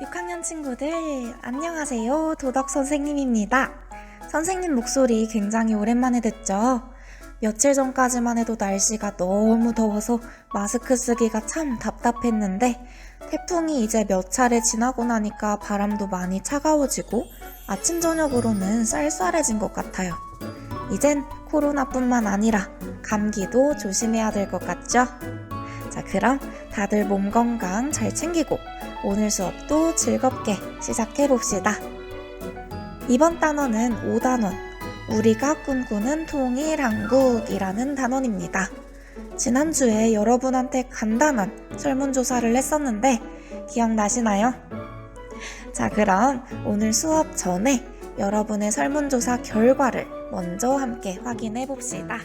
6학년 친구들, 안녕하세요. 도덕 선생님입니다. 선생님 목소리 굉장히 오랜만에 듣죠? 며칠 전까지만 해도 날씨가 너무 더워서 마스크 쓰기가 참 답답했는데 태풍이 이제 몇 차례 지나고 나니까 바람도 많이 차가워지고 아침 저녁으로는 쌀쌀해진 것 같아요. 이젠 코로나뿐만 아니라 감기도 조심해야 될 것 같죠? 자, 그럼 다들 몸 건강 잘 챙기고 오늘 수업도 즐겁게 시작해봅시다. 이번 단어는 5단원, 우리가 꿈꾸는 통일한국이라는 단원입니다. 지난주에 여러분한테 간단한 설문조사를 했었는데 기억나시나요? 자, 그럼 오늘 수업 전에 여러분의 설문조사 결과를 먼저 함께 확인해 봅시다.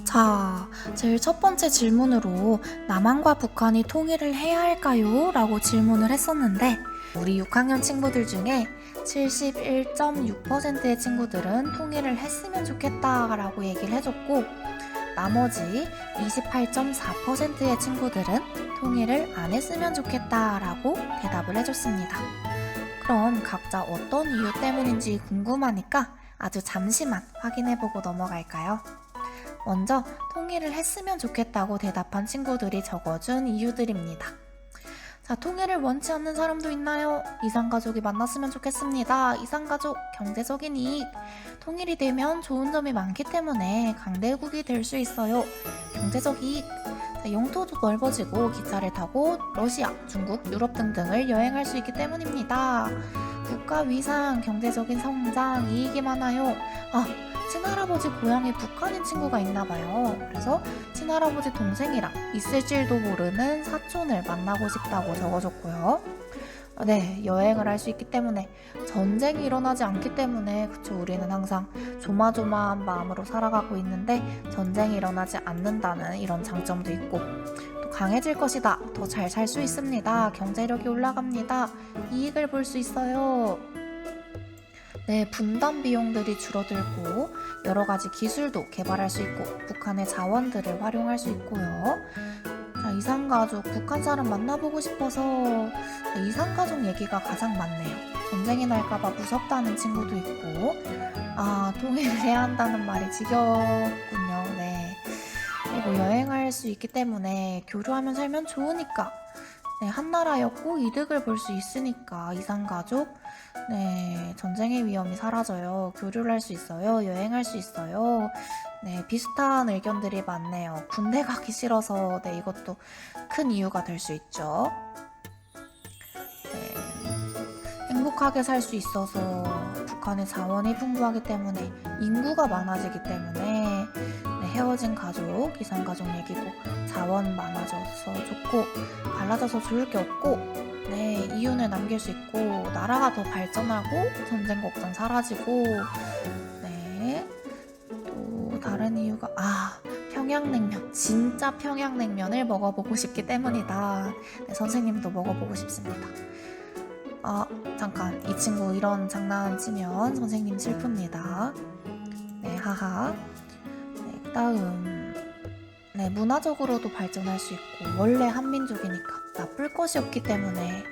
자, 제일 첫 번째 질문으로 남한과 북한이 통일을 해야 할까요? 라고 질문을 했었는데 우리 6학년 친구들 중에 71.6%의 친구들은 통일을 했으면 좋겠다 라고 얘기를 해줬고 나머지 28.4%의 친구들은 통일을 안 했으면 좋겠다 라고 대답을 해줬습니다. 그럼 각자 어떤 이유 때문인지 궁금하니까 아주 잠시만 확인해보고 넘어갈까요? 먼저 통일을 했으면 좋겠다고 대답한 친구들이 적어준 이유들입니다. 자, 통일을 원치 않는 사람도 있나요? 이산가족이 만났으면 좋겠습니다. 이산가족, 경제적인 이익. 통일이 되면 좋은 점이 많기 때문에 강대국이 될 수 있어요. 경제적 이익. 자, 영토도 넓어지고 기차를 타고 러시아, 중국, 유럽 등등을 여행할 수 있기 때문입니다. 국가 위상, 경제적인 성장, 이익이 많아요. 친할아버지 고향이 북한인 친구가 있나봐요. 그래서 친할아버지 동생이랑 있을지도 모르는 사촌을 만나고 싶다고 적어줬고요. 네, 여행을 할 수 있기 때문에 전쟁이 일어나지 않기 때문에 그쵸, 우리는 항상 조마조마한 마음으로 살아가고 있는데 전쟁이 일어나지 않는다는 이런 장점도 있고 또 강해질 것이다. 더 잘 살 수 있습니다. 경제력이 올라갑니다. 이익을 볼 수 있어요. 네, 분담 비용들이 줄어들고 여러 가지 기술도 개발할 수 있고 북한의 자원들을 활용할 수 있고요. 자, 이산가족, 북한 사람 만나보고 싶어서 이산가족 얘기가 가장 많네요. 전쟁이 날까봐 무섭다는 친구도 있고 통일을 해야 한다는 말이 지겹군요. 네. 그리고 여행할 수 있기 때문에 교류하면 살면 좋으니까 네, 한 나라였고 이득을 볼 수 있으니까 이산가족 네, 전쟁의 위험이 사라져요. 교류를 할 수 있어요. 여행할 수 있어요. 네, 비슷한 의견들이 많네요. 군대 가기 싫어서 네, 이것도 큰 이유가 될 수 있죠. 네, 행복하게 살 수 있어서 북한의 자원이 풍부하기 때문에 인구가 많아지기 때문에 네, 헤어진 가족, 이산가족 얘기고 자원 많아져서 좋고 갈라져서 좋을 게 없고 네, 이윤을 남길 수 있고 나라가 더 발전하고 전쟁 걱정 사라지고 네, 또 다른 이유가 평양냉면, 진짜 평양냉면을 먹어보고 싶기 때문이다. 네, 선생님도 먹어보고 싶습니다. 잠깐, 이 친구 이런 장난치면 선생님 슬픕니다. 네, 하하. 네, 그다음 네, 문화적으로도 발전할 수 있고 원래 한민족이니까 나쁠 것이 없기 때문에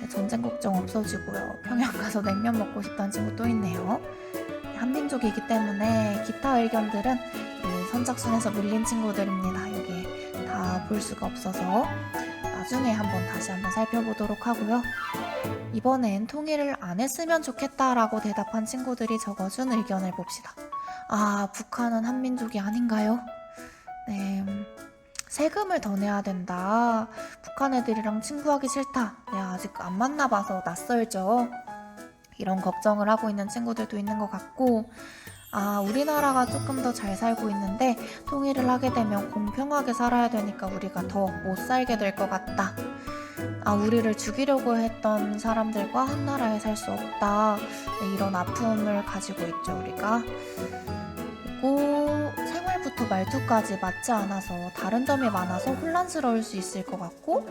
네, 전쟁 걱정 없어지고요. 평양 가서 냉면 먹고 싶다는 친구 또 있네요. 네, 한민족이기 때문에 기타 의견들은 그 선착순에서 밀린 친구들입니다. 여기 다 볼 수가 없어서 나중에 다시 한번 살펴보도록 하고요. 이번엔 통일을 안 했으면 좋겠다라고 대답한 친구들이 적어준 의견을 봅시다. 북한은 한민족이 아닌가요? 네, 세금을 더 내야 된다. 북한 애들이랑 친구하기 싫다. 내가 아직 안 만나봐서 낯설죠. 이런 걱정을 하고 있는 친구들도 있는 것 같고 우리나라가 조금 더 잘 살고 있는데 통일을 하게 되면 공평하게 살아야 되니까 우리가 더 못 살게 될 것 같다. 우리를 죽이려고 했던 사람들과 한 나라에 살 수 없다. 네, 이런 아픔을 가지고 있죠, 우리가. 그리고 생활부터 말투까지 맞지 않아서 다른 점이 많아서 혼란스러울 수 있을 것 같고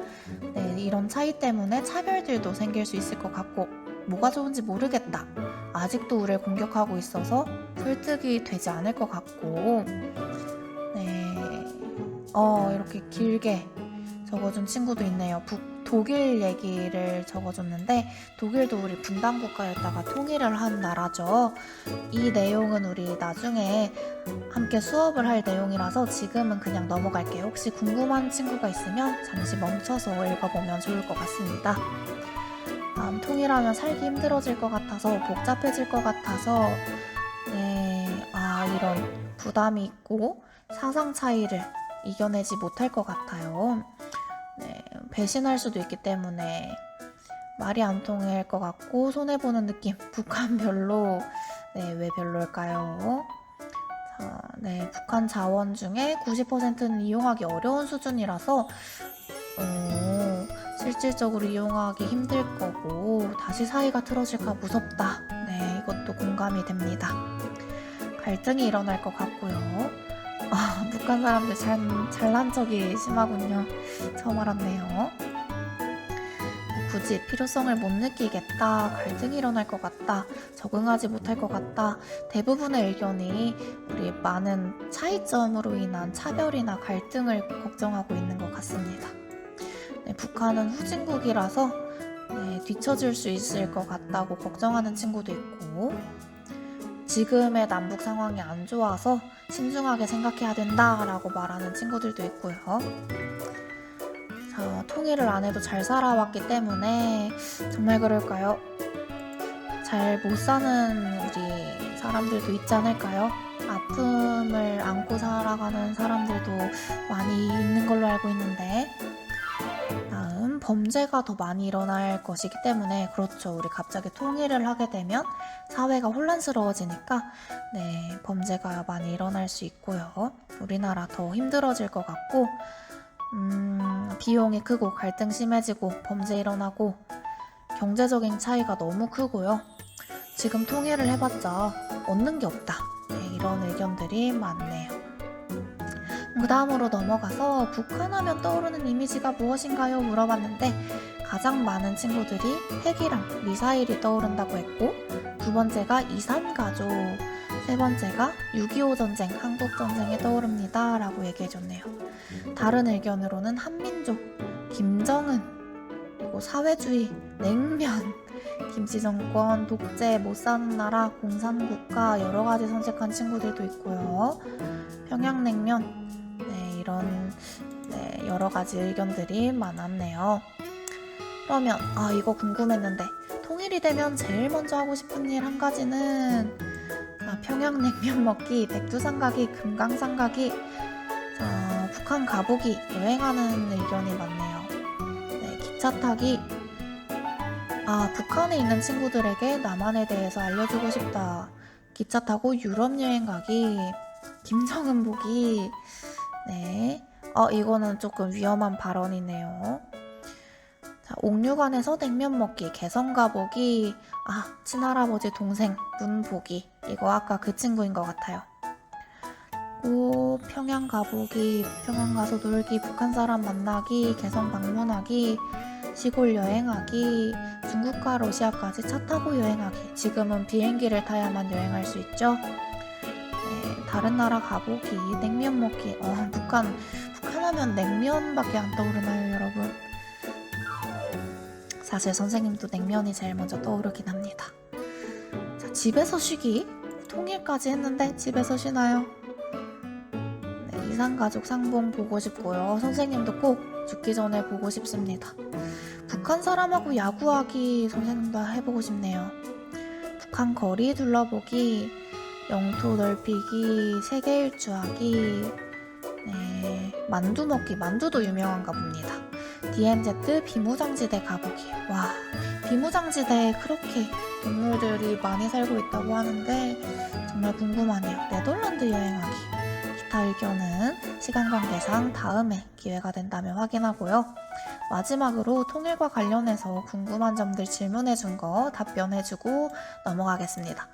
네, 이런 차이 때문에 차별들도 생길 수 있을 것 같고 뭐가 좋은지 모르겠다. 아직도 우리를 공격하고 있어서 설득이 되지 않을 것 같고 네, 이렇게 길게 적어준 친구도 있네요. 독일 얘기를 적어줬는데 독일도 우리 분단 국가였다가 통일을 한 나라죠. 이 내용은 우리 나중에 함께 수업을 할 내용이라서 지금은 그냥 넘어갈게요. 혹시 궁금한 친구가 있으면 잠시 멈춰서 읽어보면 좋을 것 같습니다. 통일하면 살기 힘들어질 것 같아서 복잡해질 것 같아서 이런 부담이 있고 사상 차이를 이겨내지 못할 것 같아요. 배신할 수도 있기 때문에 말이 안 통할 것 같고 손해보는 느낌. 북한 별로. 왜 별로일까요? 북한 자원 중에 90%는 이용하기 어려운 수준이라서 실질적으로 이용하기 힘들 거고 다시 사이가 틀어질까 무섭다. 이것도 공감이 됩니다. 갈등이 일어날 것 같고요. 북한 사람들 잘난 척이 심하군요. 처음 알았네요. 굳이 필요성을 못 느끼겠다, 갈등이 일어날 것 같다, 적응하지 못할 것 같다. 대부분의 의견이 우리 많은 차이점으로 인한 차별이나 갈등을 걱정하고 있는 것 같습니다. 북한은 후진국이라서 뒤처질 수 있을 것 같다고 걱정하는 친구도 있고 지금의 남북 상황이 안 좋아서 신중하게 생각해야 된다라고 말하는 친구들도 있고요. 통일을 안 해도 잘 살아왔기 때문에 정말 그럴까요? 잘 못 사는 우리 사람들도 있지 않을까요? 아픔을 안고 살아가는 사람들도 많이 있는 걸로 알고 있는데 다음 범죄가 더 많이 일어날 것이기 때문에 그렇죠. 우리 갑자기 통일을 하게 되면 사회가 혼란스러워지니까 범죄가 많이 일어날 수 있고요. 우리나라 더 힘들어질 것 같고 비용이 크고 갈등 심해지고 범죄 일어나고 경제적인 차이가 너무 크고요. 지금 통일을 해봤자 얻는 게 없다. 이런 의견들이 많네요. 그 다음으로 넘어가서 북한하면 떠오르는 이미지가 무엇인가요? 물어봤는데 가장 많은 친구들이 핵이랑 미사일이 떠오른다고 했고 두 번째가 이산가족, 세 번째가 6.25 전쟁, 한국전쟁이 떠오릅니다 라고 얘기해줬네요. 다른 의견으로는 한민족, 김정은, 그리고 사회주의, 냉면, 김치정권, 독재, 못사는 나라, 공산국가 여러가지 선택한 친구들도 있고요. 평양냉면, 이런 여러가지 의견들이 많았네요. 그러면 이거 궁금했는데 통일이 되면 제일 먼저 하고 싶은 일 한 가지는 평양냉면 먹기, 백두산 가기, 금강산 가기, 북한 가보기, 여행하는 의견이 많네요. 기차 타기. 북한에 있는 친구들에게 남한에 대해서 알려주고 싶다. 기차 타고 유럽 여행 가기, 김정은 보기. 이거는 조금 위험한 발언이네요. 옥류관에서 냉면 먹기, 개성 가보기, 친할아버지 동생 문 보기. 이거 아까 그 친구인 것 같아요. 평양 가보기, 평양 가서 놀기, 북한 사람 만나기, 개성 방문하기, 시골 여행하기, 중국과 러시아까지 차 타고 여행하기. 지금은 비행기를 타야만 여행할 수 있죠. 다른 나라 가보기, 냉면 먹기. 북한 하면 냉면밖에 안 떠오르나요, 여러분? 사실 선생님도 냉면이 제일 먼저 떠오르긴 합니다. 집에서 쉬기. 통일까지 했는데 집에서 쉬나요? 이산가족 상봉 보고 싶고요. 선생님도 꼭 죽기 전에 보고 싶습니다. 북한 사람하고 야구하기 선생님도 해보고 싶네요. 북한 거리 둘러보기, 영토 넓히기, 세계 일주하기, 만두 먹기. 만두도 유명한가 봅니다. DMZ 비무장지대 가보기. 와, 비무장지대에 그렇게 동물들이 많이 살고 있다고 하는데 정말 궁금하네요. 네덜란드 여행하기. 기타 의견은 시간 관계상 다음에 기회가 된다면 확인하고요. 마지막으로 통일과 관련해서 궁금한 점들 질문해준 거 답변해주고 넘어가겠습니다.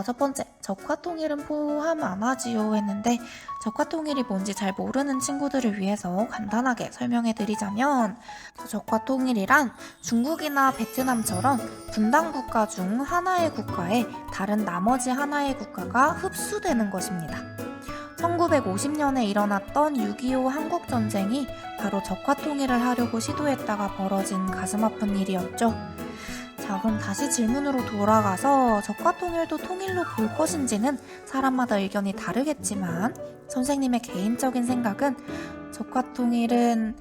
첫 번째, 적화통일은 포함 안 하지요 했는데 적화통일이 뭔지 잘 모르는 친구들을 위해서 간단하게 설명해드리자면 적화통일이란 중국이나 베트남처럼 분단국가 중 하나의 국가에 다른 나머지 하나의 국가가 흡수되는 것입니다. 1950년에 일어났던 6.25 한국전쟁이 바로 적화통일을 하려고 시도했다가 벌어진 가슴 아픈 일이었죠. 자, 그럼 다시 질문으로 돌아가서 적화통일도 통일로 볼 것인지는 사람마다 의견이 다르겠지만 선생님의 개인적인 생각은 적화통일은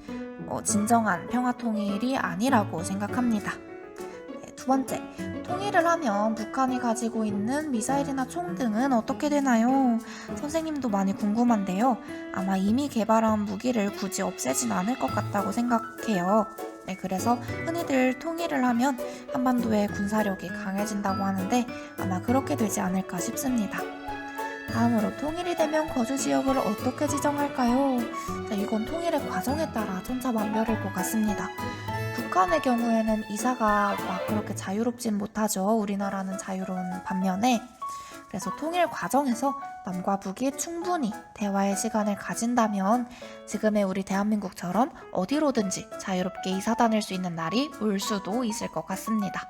진정한 평화통일이 아니라고 생각합니다. 네, 두 번째, 통일을 하면 북한이 가지고 있는 미사일이나 총 등은 어떻게 되나요? 선생님도 많이 궁금한데요. 아마 이미 개발한 무기를 굳이 없애진 않을 것 같다고 생각해요. 네, 그래서 흔히들 통일을 하면 한반도의 군사력이 강해진다고 하는데 아마 그렇게 되지 않을까 싶습니다. 다음으로 통일이 되면 거주지역을 어떻게 지정할까요? 자, 이건 통일의 과정에 따라 천차만별일 것 같습니다. 북한의 경우에는 이사가 막 그렇게 자유롭진 못하죠. 우리나라는 자유로운 반면에. 그래서 통일 과정에서 남과 북이 충분히 대화의 시간을 가진다면 지금의 우리 대한민국처럼 어디로든지 자유롭게 이사 다닐 수 있는 날이 올 수도 있을 것 같습니다.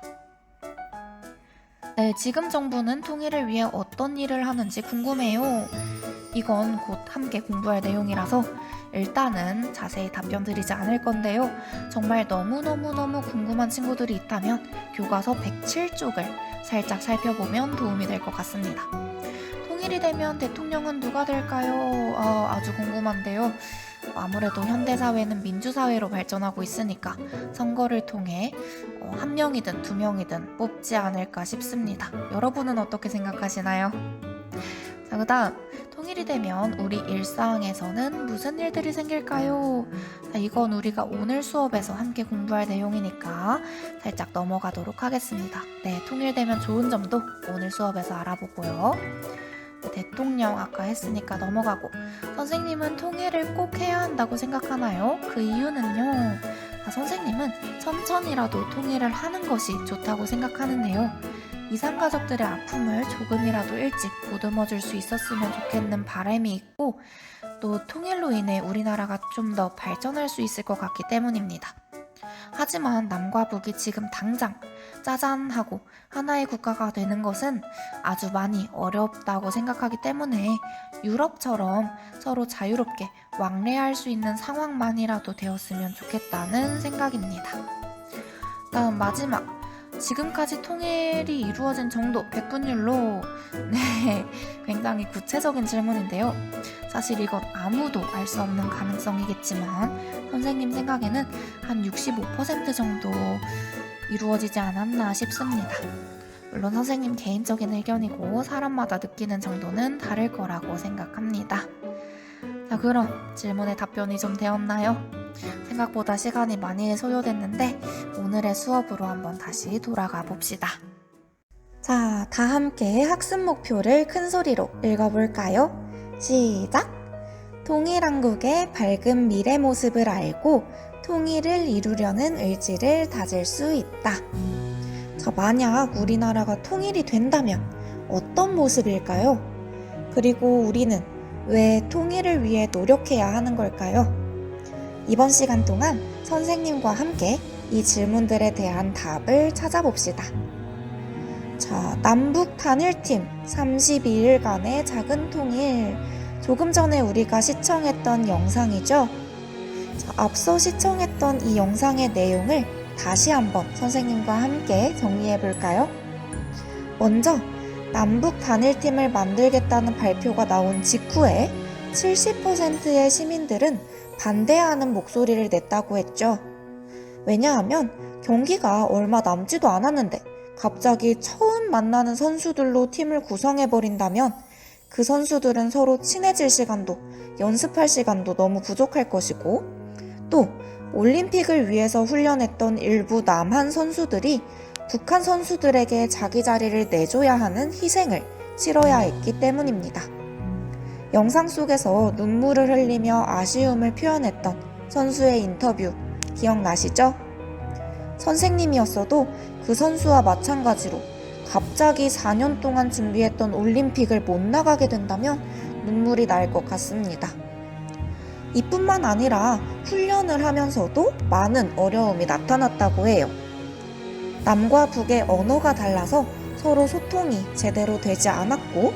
네, 지금 정부는 통일을 위해 어떤 일을 하는지 궁금해요. 이건 곧 함께 공부할 내용이라서 일단은 자세히 답변 드리지 않을 건데요. 정말 너무너무 궁금한 친구들이 있다면 교과서 107쪽을 살짝 살펴보면 도움이 될 것 같습니다. 통일이 되면 대통령은 누가 될까요? 아주 궁금한데요. 아무래도 현대사회는 민주사회로 발전하고 있으니까 선거를 통해 한 명이든 두 명이든 뽑지 않을까 싶습니다. 여러분은 어떻게 생각하시나요? 자, 그 다음 통일이 되면 우리 일상에서는 무슨 일들이 생길까요? 자, 이건 우리가 오늘 수업에서 함께 공부할 내용이니까 살짝 넘어가도록 하겠습니다. 네, 통일되면 좋은 점도 오늘 수업에서 알아보고요. 대통령 아까 했으니까 넘어가고, 선생님은 통일을 꼭 해야 한다고 생각하나요? 그 이유는요? 선생님은 천천히라도 통일을 하는 것이 좋다고 생각하는데요. 이산가족들의 아픔을 조금이라도 일찍 보듬어 줄 수 있었으면 좋겠는 바람이 있고, 또 통일로 인해 우리나라가 좀 더 발전할 수 있을 것 같기 때문입니다. 하지만 남과 북이 지금 당장 짜잔 하고 하나의 국가가 되는 것은 아주 많이 어렵다고 생각하기 때문에 유럽처럼 서로 자유롭게 왕래할 수 있는 상황만이라도 되었으면 좋겠다는 생각입니다. 다음 마지막, 지금까지 통일이 이루어진 정도 100분율로 네, 굉장히 구체적인 질문인데요. 사실 이건 아무도 알 수 없는 가능성이겠지만 선생님 생각에는 한 65% 정도 이루어지지 않았나 싶습니다. 물론 선생님 개인적인 의견이고 사람마다 느끼는 정도는 다를 거라고 생각합니다. 자, 그럼 질문에 답변이 좀 되었나요? 생각보다 시간이 많이 소요됐는데 오늘의 수업으로 한번 다시 돌아가 봅시다. 자, 다 함께 학습 목표를 큰 소리로 읽어볼까요? 시작! 통일한국의 밝은 미래 모습을 알고 통일을 이루려는 의지를 다질 수 있다. 자, 만약 우리나라가 통일이 된다면 어떤 모습일까요? 그리고 우리는 왜 통일을 위해 노력해야 하는 걸까요? 이번 시간 동안 선생님과 함께 이 질문들에 대한 답을 찾아봅시다. 자, 남북 단일팀 32일간의 작은 통일. 조금 전에 우리가 시청했던 영상이죠? 자, 앞서 시청했던 이 영상의 내용을 다시 한번 선생님과 함께 정리해 볼까요? 먼저 남북 단일팀을 만들겠다는 발표가 나온 직후에 70%의 시민들은 반대하는 목소리를 냈다고 했죠. 왜냐하면 경기가 얼마 남지도 않았는데 갑자기 처음 만나는 선수들로 팀을 구성해버린다면 그 선수들은 서로 친해질 시간도 연습할 시간도 너무 부족할 것이고, 또 올림픽을 위해서 훈련했던 일부 남한 선수들이 북한 선수들에게 자기 자리를 내줘야 하는 희생을 치러야 했기 때문입니다. 영상 속에서 눈물을 흘리며 아쉬움을 표현했던 선수의 인터뷰 기억나시죠? 선생님이었어도 그 선수와 마찬가지로 갑자기 4년 동안 준비했던 올림픽을 못 나가게 된다면 눈물이 날 것 같습니다. 이뿐만 아니라 훈련을 하면서도 많은 어려움이 나타났다고 해요. 남과 북의 언어가 달라서 서로 소통이 제대로 되지 않았고,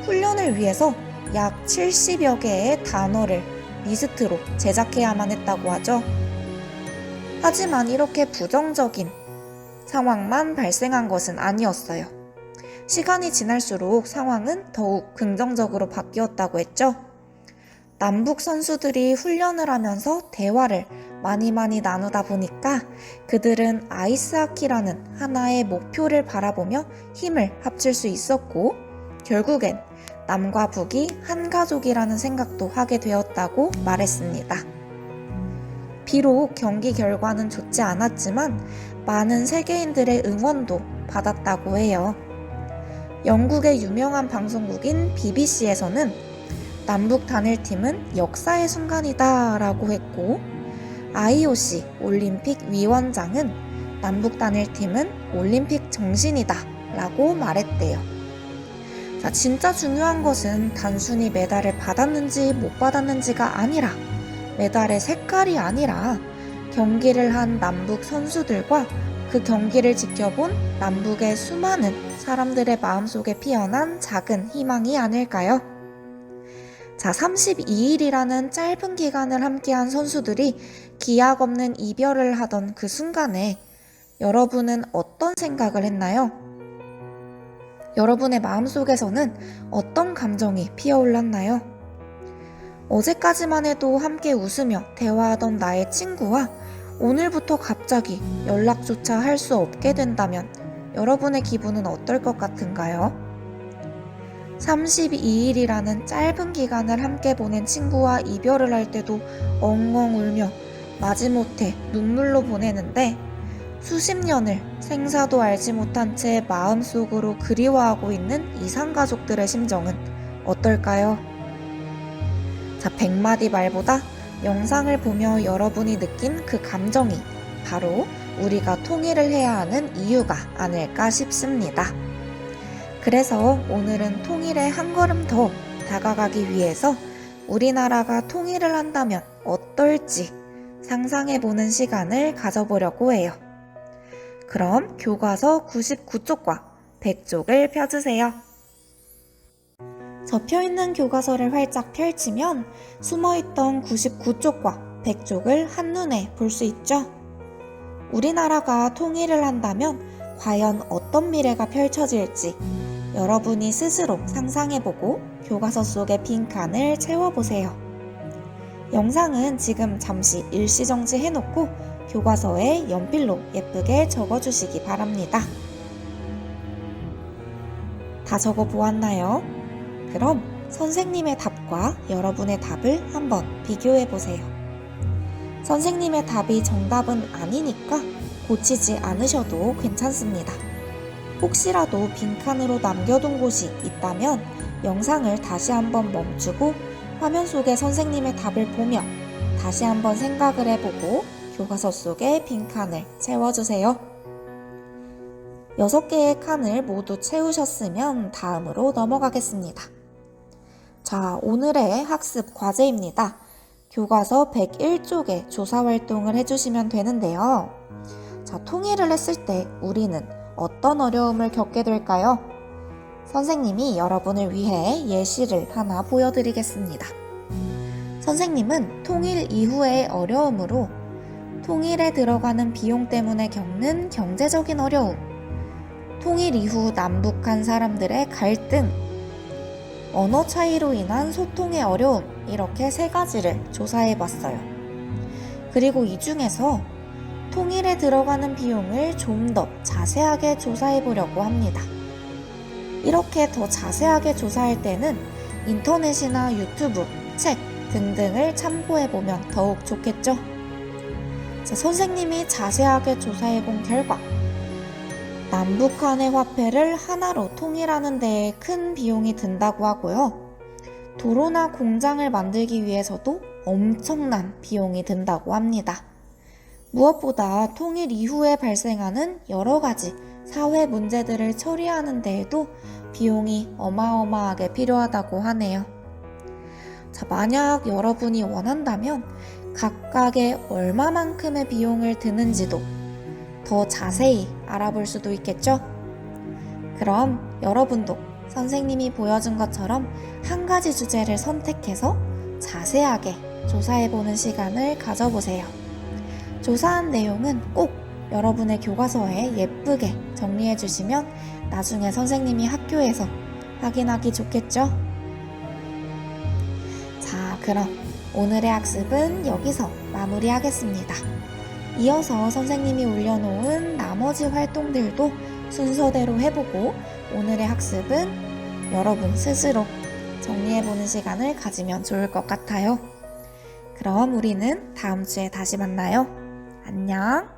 훈련을 위해서 약 70여 개의 단어를 리스트로 제작해야만 했다고 하죠. 하지만 이렇게 부정적인 상황만 발생한 것은 아니었어요. 시간이 지날수록 상황은 더욱 긍정적으로 바뀌었다고 했죠. 남북 선수들이 훈련을 하면서 대화를 많이 나누다 보니까 그들은 아이스하키라는 하나의 목표를 바라보며 힘을 합칠 수 있었고, 결국엔 남과 북이 한 가족이라는 생각도 하게 되었다고 말했습니다. 비록 경기 결과는 좋지 않았지만 많은 세계인들의 응원도 받았다고 해요. 영국의 유명한 방송국인 BBC에서는 남북 단일팀은 역사의 순간이다 라고 했고, IOC 올림픽 위원장은 남북 단일팀은 올림픽 정신이다 라고 말했대요. 자, 진짜 중요한 것은 단순히 메달을 받았는지 못 받았는지가 아니라, 메달의 색깔이 아니라 경기를 한 남북 선수들과 그 경기를 지켜본 남북의 수많은 사람들의 마음속에 피어난 작은 희망이 아닐까요? 자, 32일이라는 짧은 기간을 함께한 선수들이 기약 없는 이별을 하던 그 순간에 여러분은 어떤 생각을 했나요? 여러분의 마음속에서는 어떤 감정이 피어올랐나요? 어제까지만 해도 함께 웃으며 대화하던 나의 친구와 오늘부터 갑자기 연락조차 할 수 없게 된다면 여러분의 기분은 어떨 것 같은가요? 32일이라는 짧은 기간을 함께 보낸 친구와 이별을 할 때도 엉엉 울며 마지못해 눈물로 보내는데, 수십 년을 생사도 알지 못한 채 마음속으로 그리워하고 있는 이산가족들의 심정은 어떨까요? 자, 100마디 말보다 영상을 보며 여러분이 느낀 그 감정이 바로 우리가 통일을 해야 하는 이유가 아닐까 싶습니다. 그래서 오늘은 통일에 한 걸음 더 다가가기 위해서 우리나라가 통일을 한다면 어떨지 상상해보는 시간을 가져보려고 해요. 그럼 교과서 99쪽과 100쪽을 펴주세요. 접혀있는 교과서를 활짝 펼치면 숨어있던 99쪽과 100쪽을 한눈에 볼 수 있죠. 우리나라가 통일을 한다면 과연 어떤 미래가 펼쳐질지 여러분이 스스로 상상해보고 교과서 속의 빈칸을 채워보세요. 영상은 지금 잠시 일시정지 해놓고 교과서에 연필로 예쁘게 적어주시기 바랍니다. 다 적어보았나요? 그럼 선생님의 답과 여러분의 답을 한번 비교해보세요. 선생님의 답이 정답은 아니니까 고치지 않으셔도 괜찮습니다. 혹시라도 빈칸으로 남겨둔 곳이 있다면 영상을 다시 한번 멈추고 화면 속에 선생님의 답을 보며 다시 한번 생각을 해보고 교과서 속에 빈칸을 채워주세요. 6개의 칸을 모두 채우셨으면 다음으로 넘어가겠습니다. 자, 오늘의 학습 과제입니다. 교과서 101쪽에 조사활동을 해주시면 되는데요. 자, 통일을 했을 때 우리는 어떤 어려움을 겪게 될까요? 선생님이 여러분을 위해 예시를 하나 보여드리겠습니다. 선생님은 통일 이후의 어려움으로 통일에 들어가는 비용 때문에 겪는 경제적인 어려움, 통일 이후 남북한 사람들의 갈등, 언어 차이로 인한 소통의 어려움, 이렇게 3가지를 조사해봤어요. 그리고 이 중에서 통일에 들어가는 비용을 좀 더 자세하게 조사해보려고 합니다. 이렇게 더 자세하게 조사할 때는 인터넷이나 유튜브, 책 등등을 참고해보면 더욱 좋겠죠? 자, 선생님이 자세하게 조사해본 결과 남북한의 화폐를 하나로 통일하는 데에 큰 비용이 든다고 하고요. 도로나 공장을 만들기 위해서도 엄청난 비용이 든다고 합니다. 무엇보다 통일 이후에 발생하는 여러 가지 사회 문제들을 처리하는 데에도 비용이 어마어마하게 필요하다고 하네요. 자, 만약 여러분이 원한다면 각각의 얼마만큼의 비용을 드는지도 더 자세히 알아볼 수도 있겠죠? 그럼 여러분도 선생님이 보여준 것처럼 한 가지 주제를 선택해서 자세하게 조사해보는 시간을 가져보세요. 조사한 내용은 꼭 여러분의 교과서에 예쁘게 정리해주시면 나중에 선생님이 학교에서 확인하기 좋겠죠? 자, 그럼 오늘의 학습은 여기서 마무리하겠습니다. 이어서 선생님이 올려놓은 나머지 활동들도 순서대로 해보고 오늘의 학습은 여러분 스스로 정리해보는 시간을 가지면 좋을 것 같아요. 그럼 우리는 다음 주에 다시 만나요. 안녕.